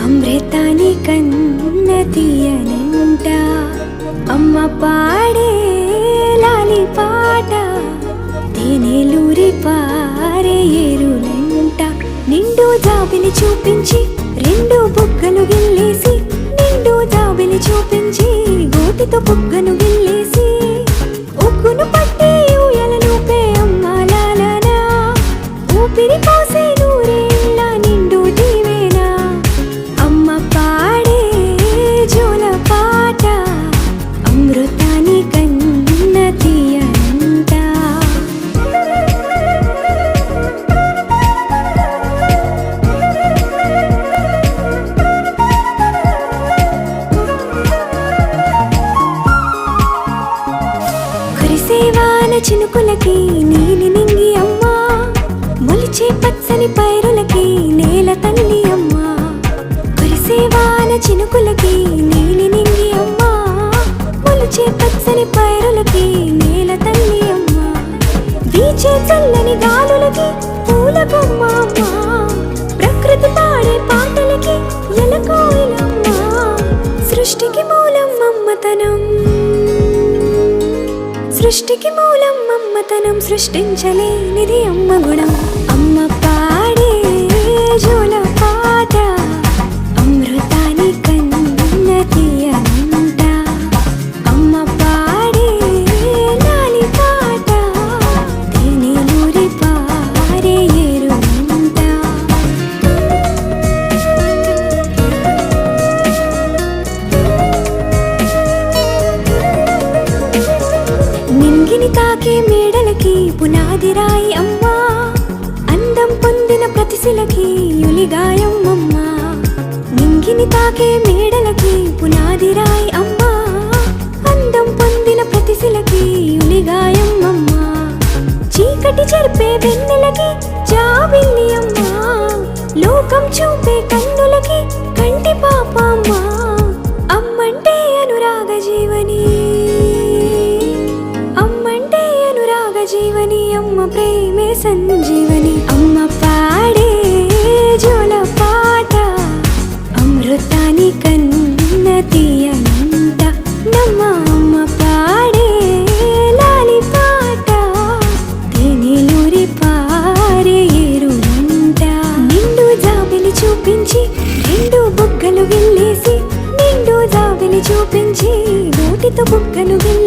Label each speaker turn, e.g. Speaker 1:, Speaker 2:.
Speaker 1: అమృతాని కన్న తీయనంట అమ్మ పాడే లాలి పాట తేనెలూరి పారే ఏరులంట నిండు జాబిలి చూపించి రెండు బుగ్గలు గిల్లేసి నిండు జాబిలి చూపించి గోటితో బుగ్గను గిల్లేసి ఉగ్గును పట్టి ఊయలను పే అమ్మ లాలనా ఊపిరి పోసే నూరేళ్ళ నిండు దీవేనా అమ్మ పాడే జోల పాట అమృతాని కన్న తీయనంట కురిసేవాన చినుకులకి నీలి నింగి అమ్మా మొలిచే పచ్చని పైరులకి నేల తల్లి అమ్మా కురిసేవాన చినుకులకి నీలి నింగి అమ్మా మొలిచే పచ్చని పైరులకి నేల తల్లి అమ్మా వీచే చల్లని గాలులకి పూల బొమ్మ అమ్మా ప్రకృతి పాడే పాటలకి ఎలకోయిలమ్మా సృష్టికి మూలం మమ్మతనం సృష్టికి మూలం మమ్మతనం సృష్టించలేనిది అమ్మ గుణం అమ్మ పాడే జోల పాట అమృతాని కన్న తీయనంట అమ్మ పాడే లాలి పాట తేనెలూరి పారే ఏరులంట నింగిని తాకే మేడలకి పునాది రాయి అమ్మా అందం పొందిన ప్రతిశిలకి యులిగాయం అమ్మా నింగిని తాకే మేడలకి పునాది రాయి అమ్మా అందం పొందిన ప్రతిశిలకి యులిగాయం అమ్మా చీకటి చెరిపే వెన్నెలకి జాబిల్లి అమ్మా లోకం చూపే కన్నులకి కంటి పాప అమ్మా అమ్మంటే అనురాగ జీవని జీవని అమ్మ ప్రేమే సంజీవని అమ్మ పాడే జోల పాట అమృతాని కన్న తీయనంట నమ్మ అమ్మ పాడే లాలి పాట తేనెలూరి పారే ఏరులంట నిండు జాబిలి చూపించి రెండు బుగ్గలు గిల్లేసి నిండు జాబిలి చూపించి నోటితో బుగ్గను గిల్లేసి